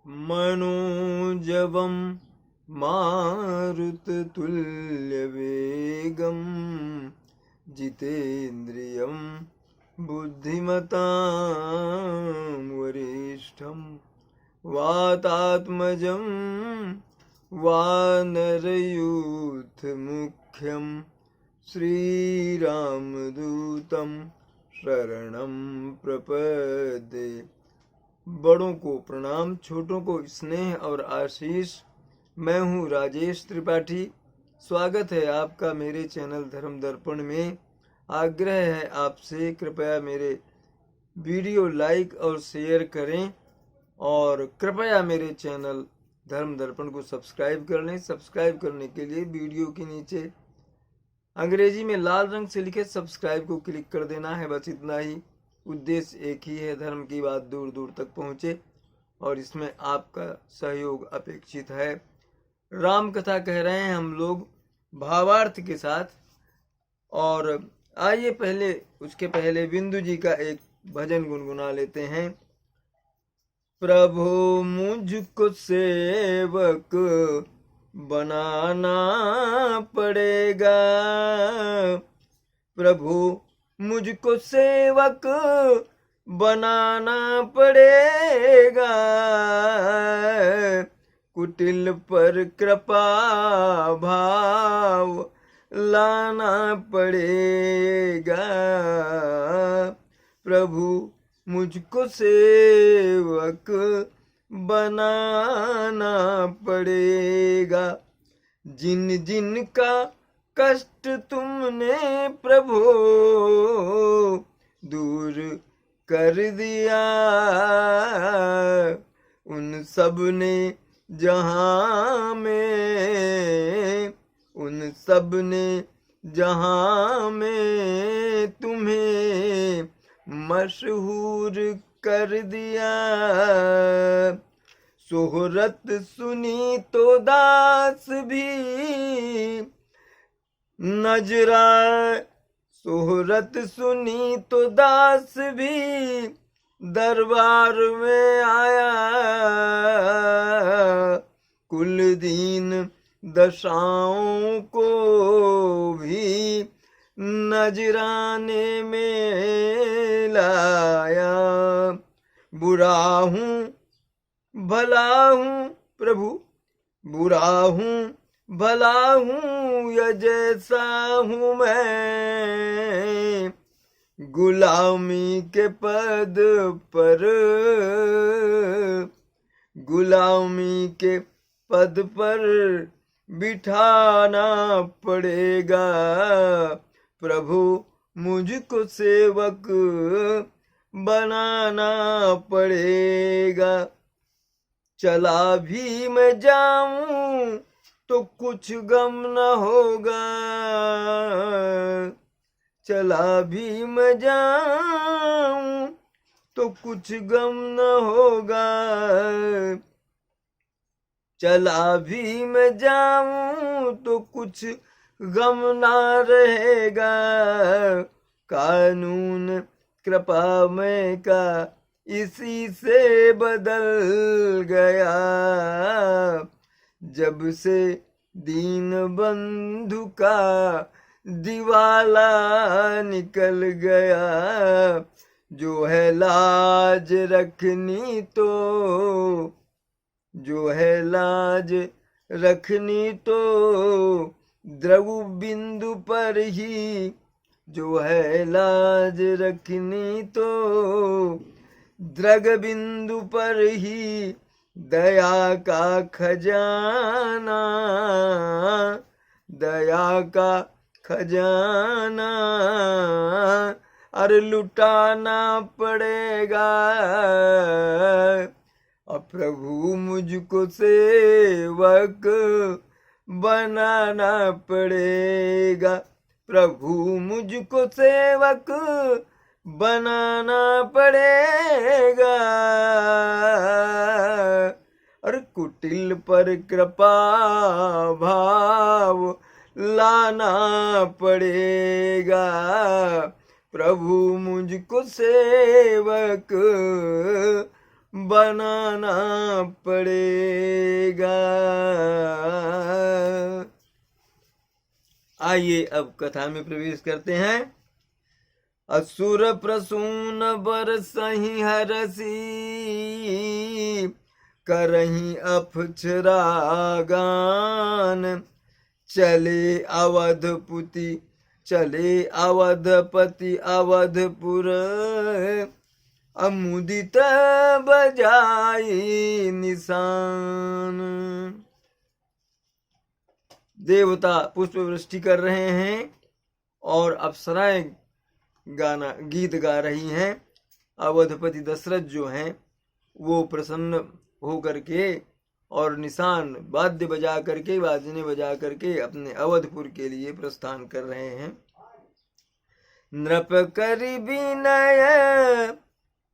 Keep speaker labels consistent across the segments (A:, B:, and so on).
A: मनोजवं मारुततुल्यवेगं जितेन्द्रियं बुद्धिमतां वरिष्ठं वातात्मजं वानरयूथमुख्यं श्रीरामदूतं शरणं प्रपद्ये। बड़ों को प्रणाम, छोटों को स्नेह और आशीष। मैं हूँ राजेश त्रिपाठी। स्वागत है आपका मेरे चैनल धर्म दर्पण में। आग्रह है आपसे, कृपया मेरे वीडियो लाइक और शेयर करें और कृपया मेरे चैनल धर्म दर्पण को सब्सक्राइब कर लें। सब्सक्राइब करने के लिए वीडियो के नीचे अंग्रेजी में लाल रंग से लिखे सब्सक्राइब को क्लिक कर देना है। बस इतना ही। उद्देश्य एक ही है, धर्म की बात दूर दूर तक पहुँचे और इसमें आपका सहयोग अपेक्षित है। राम कथा कह रहे हैं हम लोग भावार्थ के साथ। और आइए उसके पहले बिंदु जी का एक भजन गुनगुना लेते हैं। प्रभु मुझको सेवक बनाना पड़ेगा, प्रभु मुझको सेवक बनाना पड़ेगा, कुटिल पर कृपा भाव लाना पड़ेगा, प्रभु मुझको सेवक बनाना पड़ेगा। जिन जिन का कष्ट तुमने प्रभु दूर कर दिया, उन सब ने जहां में तुम्हें मशहूर कर दिया। सोहरत सुनी तो दास भी सोहरत सुनी तो दास भी दरबार में आया, कुल दीन दशाओं को भी नजराने में लाया। बुरा हूँ भला हूँ प्रभु, बुरा हूँ भला हूँ या जैसा हूँ मैं, गुलामी के पद पर बिठाना पड़ेगा, प्रभु मुझको सेवक बनाना पड़ेगा। चला भी मैं जाऊं तो कुछ गम न होगा, चला भी मैं जाऊं तो कुछ गम न होगा, चला भी मैं जाऊं तो कुछ गम ना रहेगा। कानून कृपामय का इसी से बदल गया, जब से दीन बंधु का दिवाला निकल गया। जो है लाज रखनी तो द्रव बिंदु पर ही, जो है लाज रखनी तो द्रग बिंदु पर ही, दया का खजाना अरे लुटाना पड़ेगा। अब प्रभु मुझको सेवक बनाना पड़ेगा, प्रभु मुझको सेवक बनाना पड़ेगा, और कुटिल पर कृपा भाव लाना पड़ेगा। प्रभु मुझको सेवक बनाना पड़ेगा। आइए अब कथा में प्रवेश करते हैं। असुर प्रसून बरसहि हरसी, करहि अफछरा गान। चले अवधपति अवधपुर, अमुदित बजाई निशान। देवता पुष्प वृष्टि कर रहे हैं और अप्सराएं गीत गा रही हैं। अवधपति दशरथ जो हैं वो प्रसन्न हो करके और निशान वाद्य बजा करके, बाजने बजा करके अपने अवधपुर के लिए प्रस्थान कर रहे हैं। नृप करि विनय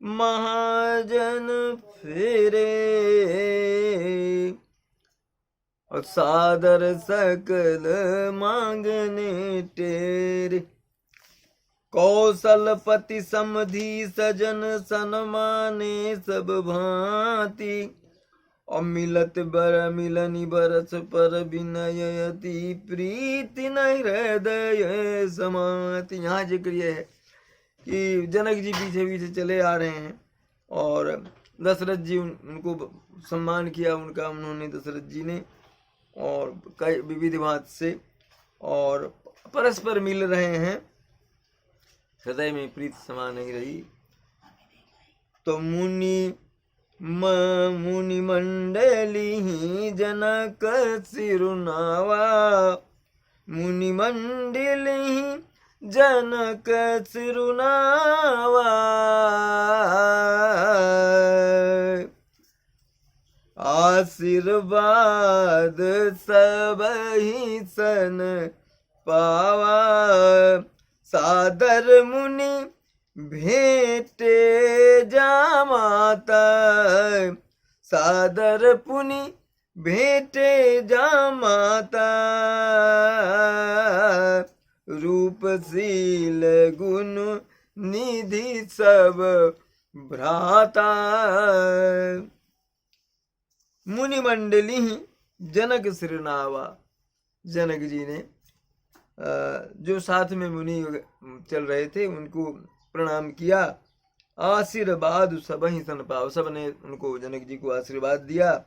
A: महाजन फेरे, और सादर सकल मांगने टेरे। कौशलपति समधि सजन सन्माने सब भांति, और मिलत बर मिलनी बरस पर विनय अति प्रीति न हृदय समाति। यहाँ जिक्र यह है कि जनक जी पीछे पीछे चले आ रहे हैं और दशरथ जी उनको सम्मान किया उनका, उन्होंने दशरथ जी ने, और कई विविध भांत से, और परस्पर मिल रहे हैं, हृदय में प्रीत समा नहीं रही। तो मुनि मंडली जनक सिरुनावा, मुनि मंडली जनक सिरुनावा। आशीर्वाद सबहि सन पावा, सादर मुनि भेटे जामाता। सादर पुनि भेटे जामाता, रूपशील गुण निधि सब भ्राता। मुनि मंडली जनक सिरनावा, जनक जी ने जो साथ में मुनि चल रहे थे उनको प्रणाम किया। आशीर्वाद सब ही सन पाव, सब ने उनको, जनक जी को आशीर्वाद दिया।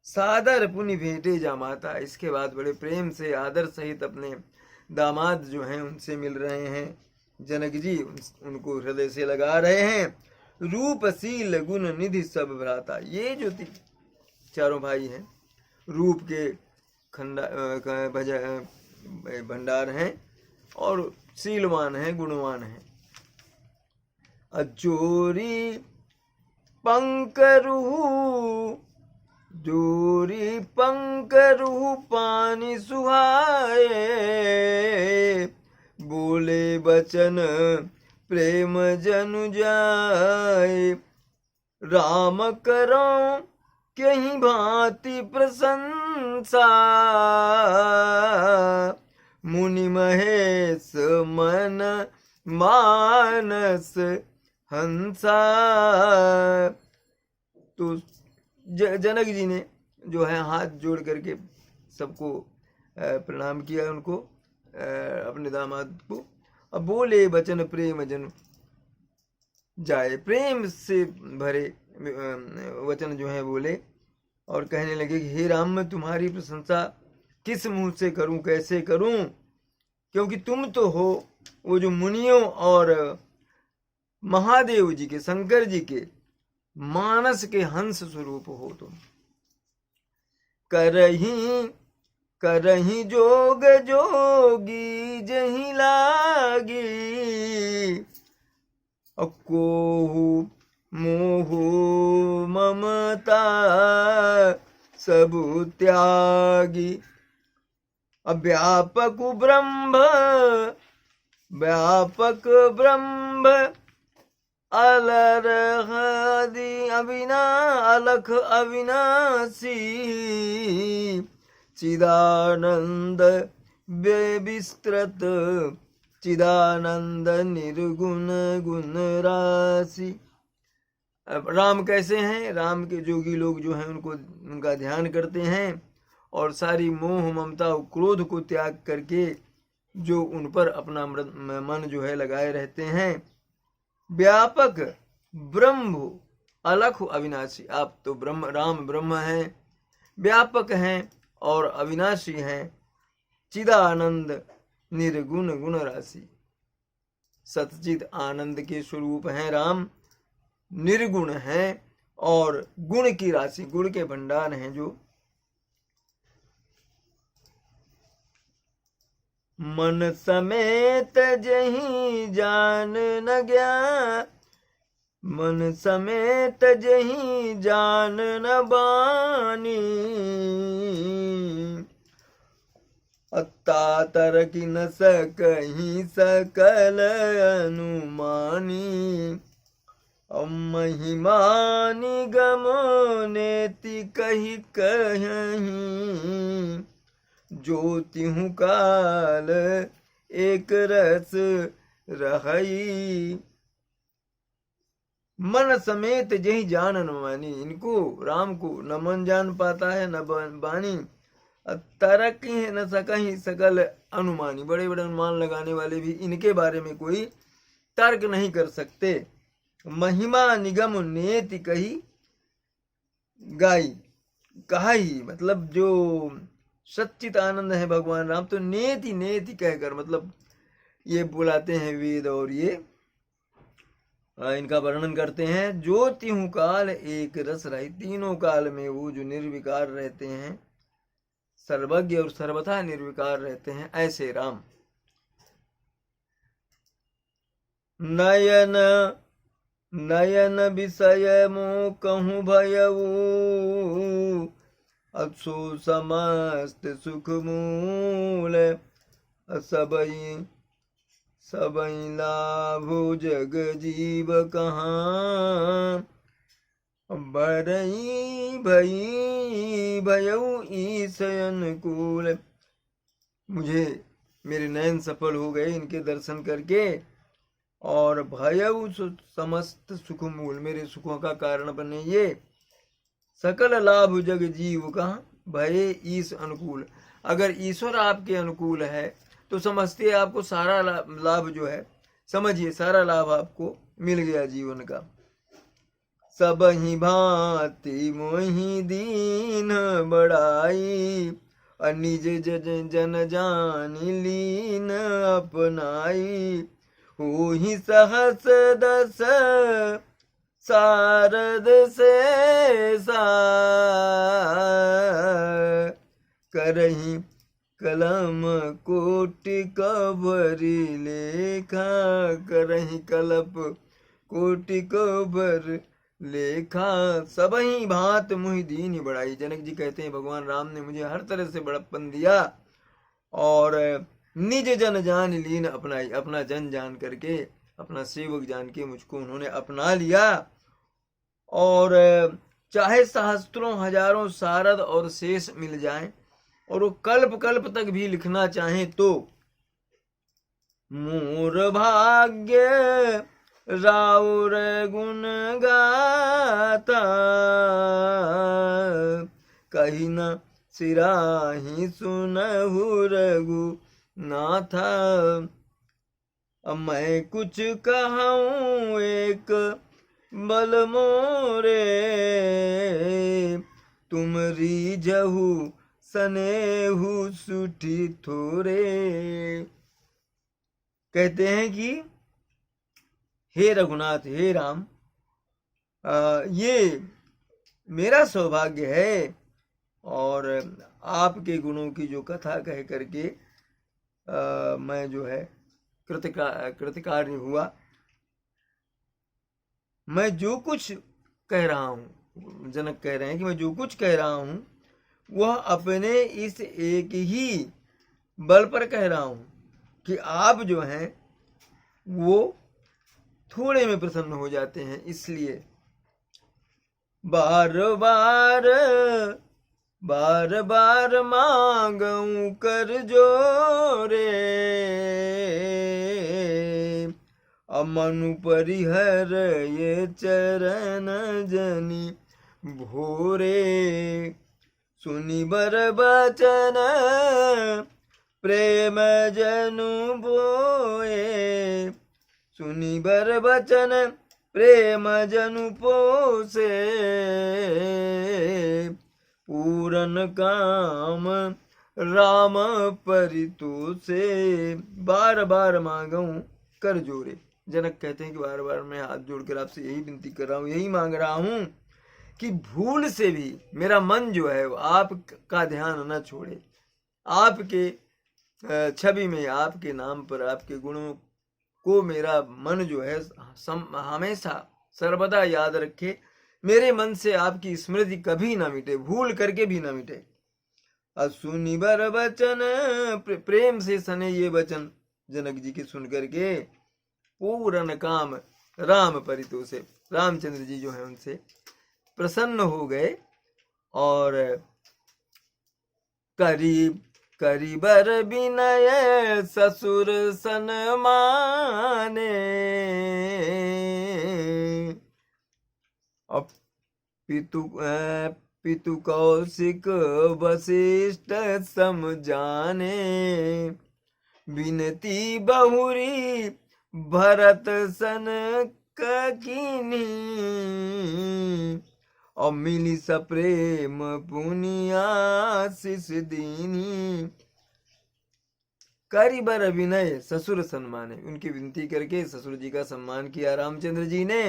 A: सादर पुनि भेटे जामाता, इसके बाद बड़े प्रेम से आदर सहित अपने दामाद जो हैं उनसे मिल रहे हैं। जनक जी उनको हृदय से लगा रहे हैं। रूपशील गुण निधि सब भ्राता, ये जो चारों भाई हैं रूप के भंडार हैं और शीलवान हैं, गुणवान हैं। अजोरी पंकरुहु पानी सुहाए, बोले बचन प्रेम जनु जाए। राम करो कहीं भांति प्रशंसा, मुनि महेश मन मानस हंसा। तो जनक जी ने जो है हाथ जोड़ करके सबको प्रणाम किया उनको, अपने दामाद को। अब बोले वचन प्रेम जन जाए, प्रेम से भरे वचन जो है बोले और कहने लगे कि हे राम, मैं तुम्हारी प्रशंसा किस मुंह से करूं, कैसे करूं, क्योंकि तुम तो हो वो जो मुनियों और महादेव जी के, शंकर जी के मानस के हंस स्वरूप हो तुम। करही जोग जोगी जही लागी, कोहु मोहु ममता सबु त्यागी। व्यापक ब्रह्म अलख अविनाशी, चिदानंद विस्तृत चिदानंद निर्गुण गुण राशि। अब राम कैसे हैं? राम के जोगी लोग जो हैं उनको उनका ध्यान करते हैं और सारी मोह ममता और क्रोध को त्याग करके जो उन पर अपना मन जो है लगाए रहते हैं। व्यापक ब्रह्म अलख अविनाशी, आप तो ब्रह्म, राम ब्रह्म हैं, व्यापक हैं और अविनाशी हैं। चिदानंद निर्गुण गुण राशि, सतचित आनंद के स्वरूप हैं राम, निर्गुण हैं और गुण की राशि, गुण के भंडार हैं जो। मन समेत जहीं जान न गया, मन समेत जहीं जान न बानी, अत्ता तरक न सकहीं सकल अनुमानी, महिमा निगम नेति कही कहीं, ज्योतिहु काल एक रस रही, मन समेत जही जान न मानी। इनको राम को न मन जान पाता है न बानी, तरक न सकहीं सकल अनुमानी, बड़े बड़े अनुमान लगाने वाले भी इनके बारे में कोई तर्क नहीं कर सकते। महिमा निगम नेति कही गाई, कहा ही मतलब जो सच्चित आनंद है भगवान राम, तो नेति नेति कहकर मतलब ये बुलाते हैं वेद और ये इनका वर्णन करते हैं। ज्योतिहु काल एक रस रही, तीनों काल में वो जो निर्विकार रहते हैं, सर्वज्ञ और सर्वथा निर्विकार रहते हैं, ऐसे राम। नयन नयन विषय मो कहूँ भयऊ, अक्षो समस्त सुख मूल, सबई सबई लाभो जग जीव कहाँ, बरई भई भयऊ ईश अनुकूल। मुझे मेरे नयन सफल हो गए इनके दर्शन करके, और भयऊ समस्त सुख मूल, मेरे सुखों का कारण बने ये। सकल लाभ जग जीव कहाँ, भय ईश अनुकूल, अगर ईश्वर आपके अनुकूल है तो समझते आपको सारा लाभ जो है, समझिए सारा लाभ आपको मिल गया जीवन का। सब ही भांति मोहि दीन बड़ाई, निज जन जानी लीन अपनाई, हो ही सहस दस सारद से करही कलम कोटि कबरी लेखा, करही कलप कोटि कबर लेखा, सबही भांत मुहि दीन बढ़ाई। जनक जी कहते हैं भगवान राम ने मुझे हर तरह से बड़प्पन दिया और निज जन जान लीन अपनाई, अपना जन जान करके, अपना सेवक जान के मुझको उन्होंने अपना लिया। और चाहे सहस्त्रों हजारों सारद और शेष मिल जाएं और वो कल्प कल्प तक भी लिखना चाहें तो, मोर भाग्य राउर गुण गाता, कही न सिराही सुनहु रघु नाथा, अब मैं कुछ कहूँ एक बल मोरे, तुम रीझहु सनेहु सुठी थोरे। कहते हैं कि हे रघुनाथ, हे राम, ये मेरा सौभाग्य है और आपके गुणों की जो कथा कह करके मैं जो है कृतकार्य हुआ। मैं जो कुछ कह रहा हूँ, जनक कह रहे हैं कि मैं जो कुछ कह रहा हूँ वह अपने इस एक ही बल पर कह रहा हूँ कि आप जो हैं वो थोड़े में प्रसन्न हो जाते हैं, इसलिए बार बार बार बार मांगूं कर जोरे, अमनु परिहर ये चरण जनी भोरे। सुनि बर बचन प्रेम जनु बोए। सुनि बर बचन प्रेम जनु पोसे। पूरन काम राम परितोषे। बार बार मांगूं कर जोरे। जनक कहते हैं कि बार बार मैं हाथ जोड़कर आपसे यही विनती कर रहा हूँ, यही मांग रहा हूँ कि भूल से भी मेरा मन जो है वो आपका ध्यान न छोड़े। आपके छवि में, आपके नाम पर, आपके गुणों को मेरा मन जो है हमेशा सर्वदा याद रखे। मेरे मन से आपकी स्मृति कभी ना मिटे, भूल करके भी ना मिटे। सुनि बर बचन, प्रेम से सने ये वचन जनक जी के सुन करके पूरन काम राम परितोषे, रामचंद्र जी जो है उनसे प्रसन्न हो गए। और करीबर विनय ससुर सन माने। पितु कौशिक वशिष्ठ समझाने। विनती बहुरी भरत सन कीनी। और मिली सप्रेम पुनिया शिष दीनी। करीबर विनय ससुर सम्माने, उनकी विनती करके ससुर जी का सम्मान किया रामचंद्र जी ने।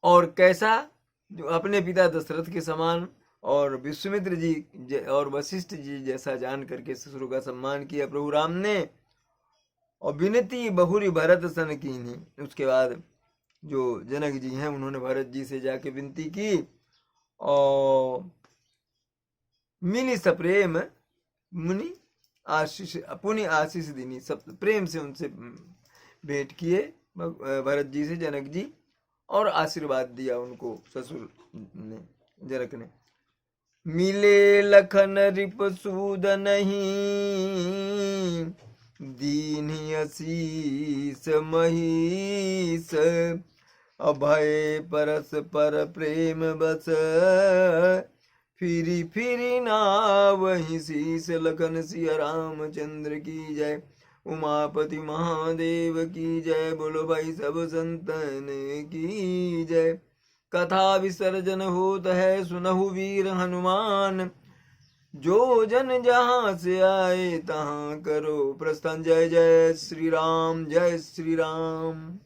A: और कैसा, जो अपने पिता दशरथ के समान और विश्वामित्र जी और वशिष्ठ जी जैसा जान करके ससुर का सम्मान किया प्रभु राम ने। और विनती बहुरी भरत सन कीनी, उसके बाद जो जनक जी हैं उन्होंने भरत जी से जाके विनती की। और मिली सप्रेम मुनि आशीष, पुनि आशीष दीनी, सब प्रेम से उनसे भेंट किए भरत जी से जनक जी, और आशीर्वाद दिया उनको ससुर ने, जनक ने। मिले लखन रिपसूद नहीं, दीन्ही असीस महीस। अभय परस पर प्रेम बस, फिरी फिरी ना वही शीस। लखन सिया रामचंद्र की जय, उमापति महादेव की जय। बोलो भाई सब संतन की जय। कथा विसर्जन होत है सुनहु वीर हनुमान। जो जन जहाँ से आए तहाँ करो प्रस्थान। जय जय श्री राम, जय श्री राम।